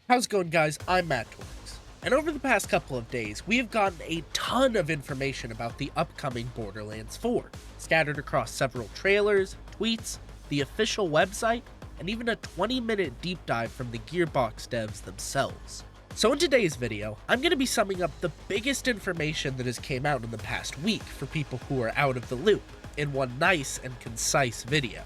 How's it going, guys? I'm Matt Torres, and over the past couple of days, we have gotten a ton of information about the upcoming Borderlands 4, scattered across several trailers, tweets, the official website, and even a 20-minute deep dive from the Gearbox devs themselves. So in today's video, I'm going to be summing up the biggest information that has came out in the past week for people who are out of the loop, in one nice and concise video.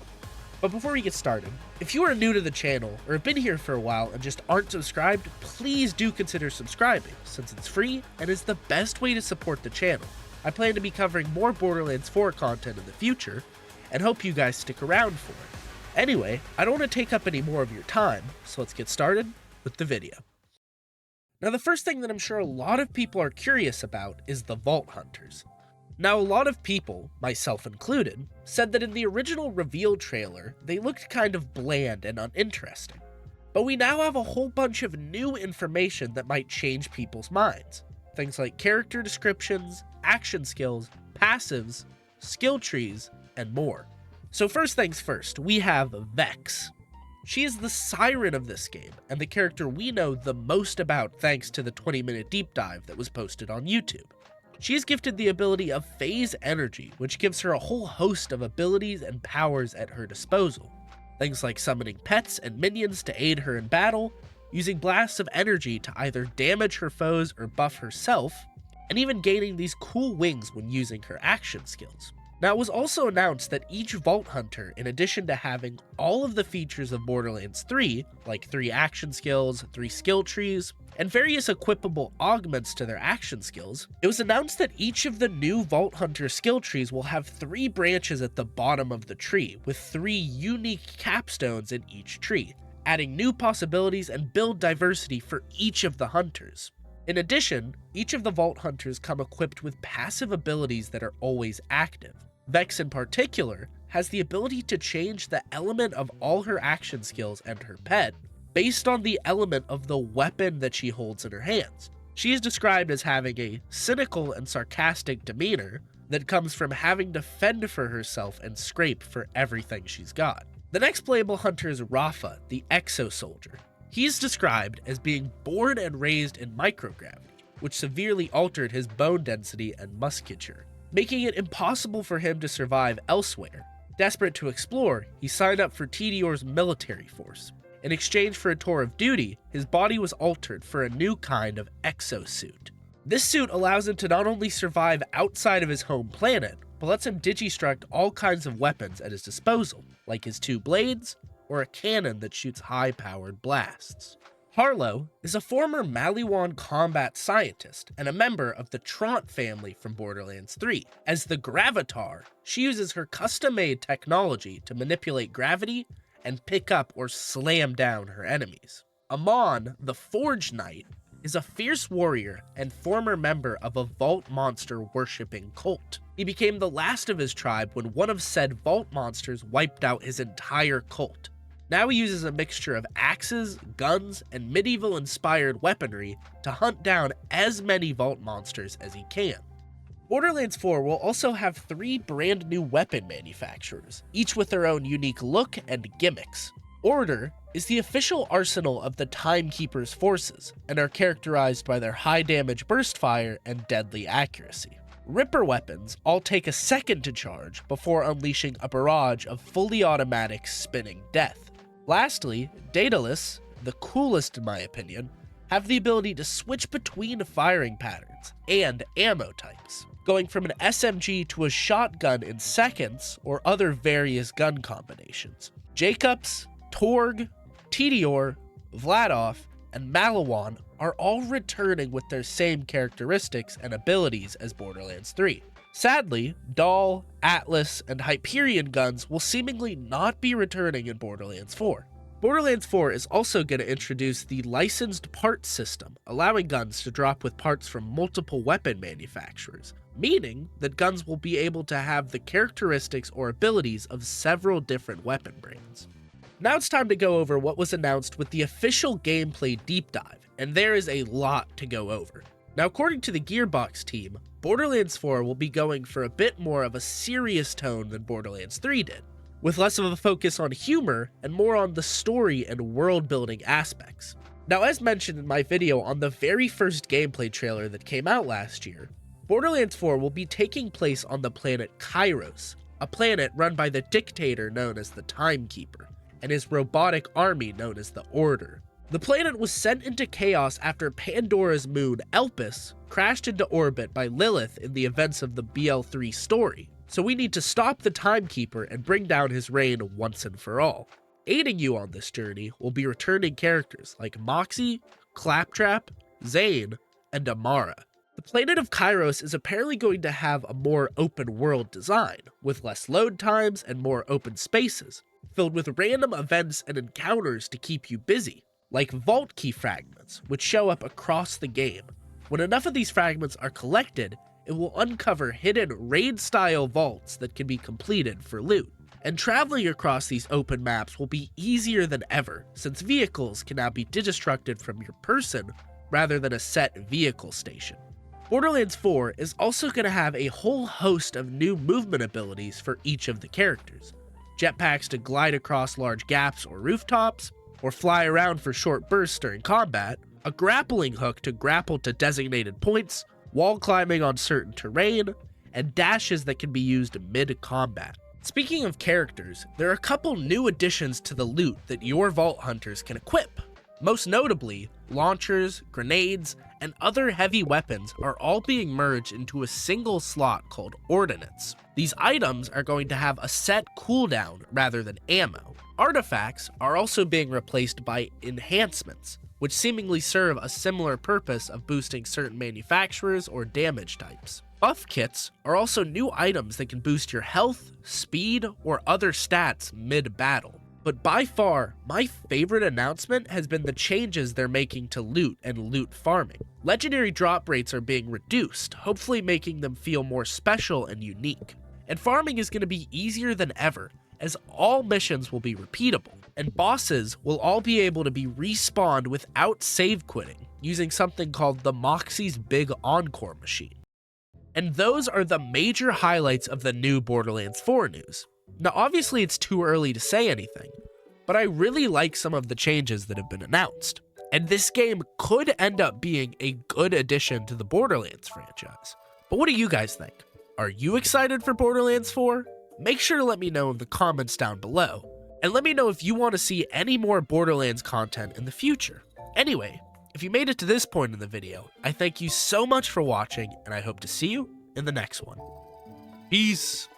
But before we get started, if you are new to the channel or have been here for a while and just aren't subscribed, please do consider subscribing, since it's free and is the best way to support the channel. I plan to be covering more Borderlands 4 content in the future, and hope you guys stick around for it. Anyway, I don't want to take up any more of your time, so let's get started with the video. Now, the first thing that I'm sure a lot of people are curious about is the Vault Hunters. Now, a lot of people, myself included, said that in the original reveal trailer, they looked kind of bland and uninteresting. But we now have a whole bunch of new information that might change people's minds. Things like character descriptions, action skills, passives, skill trees, and more. So first things first, we have Vex. She is the siren of this game, and the character we know the most about thanks to the 20-minute deep dive that was posted on YouTube. She is gifted the ability of Phase Energy, which gives her a whole host of abilities and powers at her disposal. Things like summoning pets and minions to aid her in battle, using blasts of energy to either damage her foes or buff herself, and even gaining these cool wings when using her action skills. Now, it was also announced that each Vault Hunter, in addition to having all of the features of Borderlands 3, like 3 action skills, 3 skill trees, and various equipable augments to their action skills, it was announced that each of the new Vault Hunter skill trees will have 3 branches at the bottom of the tree, with 3 unique capstones in each tree, adding new possibilities and build diversity for each of the hunters. In addition, each of the Vault Hunters come equipped with passive abilities that are always active. Vex in particular has the ability to change the element of all her action skills and her pet based on the element of the weapon that she holds in her hands. She is described as having a cynical and sarcastic demeanor that comes from having to fend for herself and scrape for everything she's got. The next playable hunter is Rafa, the Exo Soldier. He's described as being born and raised in microgravity, which severely altered his bone density and musculature, making it impossible for him to survive elsewhere. Desperate to explore, he signed up for TDOR's military force. In exchange for a tour of duty, his body was altered for a new kind of exosuit. This suit allows him to not only survive outside of his home planet, but lets him digistruct all kinds of weapons at his disposal, like his 2 blades, or a cannon that shoots high-powered blasts. Harlow is a former Maliwan combat scientist and a member of the Trant family from Borderlands 3. As the Gravatar, she uses her custom-made technology to manipulate gravity and pick up or slam down her enemies. Amon, the Forge Knight, is a fierce warrior and former member of a vault monster worshipping cult. He became the last of his tribe when one of said vault monsters wiped out his entire cult. Now he uses a mixture of axes, guns, and medieval-inspired weaponry to hunt down as many vault monsters as he can. Borderlands 4 will also have 3 brand new weapon manufacturers, each with their own unique look and gimmicks. Order is the official arsenal of the Timekeeper's forces, and are characterized by their high damage burst fire and deadly accuracy. Ripper weapons all take a second to charge before unleashing a barrage of fully automatic spinning death. Lastly, Daedalus, the coolest in my opinion, have the ability to switch between firing patterns and ammo types, going from an SMG to a shotgun in seconds or other various gun combinations. Jacobs, Torg, TDOR, Vladov, and Maliwan are all returning with their same characteristics and abilities as Borderlands 3. Sadly, Dahl, Atlas, and Hyperion guns will seemingly not be returning in Borderlands 4. Borderlands 4 is also going to introduce the licensed parts system, allowing guns to drop with parts from multiple weapon manufacturers, meaning that guns will be able to have the characteristics or abilities of several different weapon brands. Now it's time to go over what was announced with the official gameplay deep dive, and there is a lot to go over. Now, according to the Gearbox team, Borderlands 4 will be going for a bit more of a serious tone than Borderlands 3 did, with less of a focus on humor and more on the story and world-building aspects. Now, as mentioned in my video on the very first gameplay trailer that came out last year, Borderlands 4 will be taking place on the planet Kairos, a planet run by the dictator known as the Timekeeper, and his robotic army known as the Order. The planet was sent into chaos after Pandora's moon, Elpis, crashed into orbit by Lilith in the events of the BL3 story, so we need to stop the Timekeeper and bring down his reign once and for all. Aiding you on this journey will be returning characters like Moxie, Claptrap, Zane, and Amara. The planet of Kairos is apparently going to have a more open world design, with less load times and more open spaces, filled with random events and encounters to keep you busy, like vault key fragments, which show up across the game. When enough of these fragments are collected, it will uncover hidden raid-style vaults that can be completed for loot. And traveling across these open maps will be easier than ever, since vehicles can now be destructed from your person rather than a set vehicle station. Borderlands 4 is also going to have a whole host of new movement abilities for each of the characters. Jetpacks to glide across large gaps or rooftops, or fly around for short bursts during combat, a grappling hook to grapple to designated points, wall climbing on certain terrain, and dashes that can be used mid-combat. Speaking of characters, there are a couple new additions to the loot that your Vault Hunters can equip. Most notably, launchers, grenades, and other heavy weapons are all being merged into a single slot called Ordnance. These items are going to have a set cooldown rather than ammo. Artifacts are also being replaced by enhancements, which seemingly serve a similar purpose of boosting certain manufacturers or damage types. Buff kits are also new items that can boost your health, speed, or other stats mid-battle. But by far, my favorite announcement has been the changes they're making to loot and loot farming. Legendary drop rates are being reduced, hopefully making them feel more special and unique. And farming is going to be easier than ever, as all missions will be repeatable, and bosses will all be able to be respawned without save quitting, using something called the Moxie's Big Encore machine. And those are the major highlights of the new Borderlands 4 news. Now obviously it's too early to say anything, but I really like some of the changes that have been announced. And this game could end up being a good addition to the Borderlands franchise. But what do you guys think? Are you excited for Borderlands 4? Make sure to let me know in the comments down below. And let me know if you want to see any more Borderlands content in the future. Anyway, if you made it to this point in the video, I thank you so much for watching, and I hope to see you in the next one. Peace!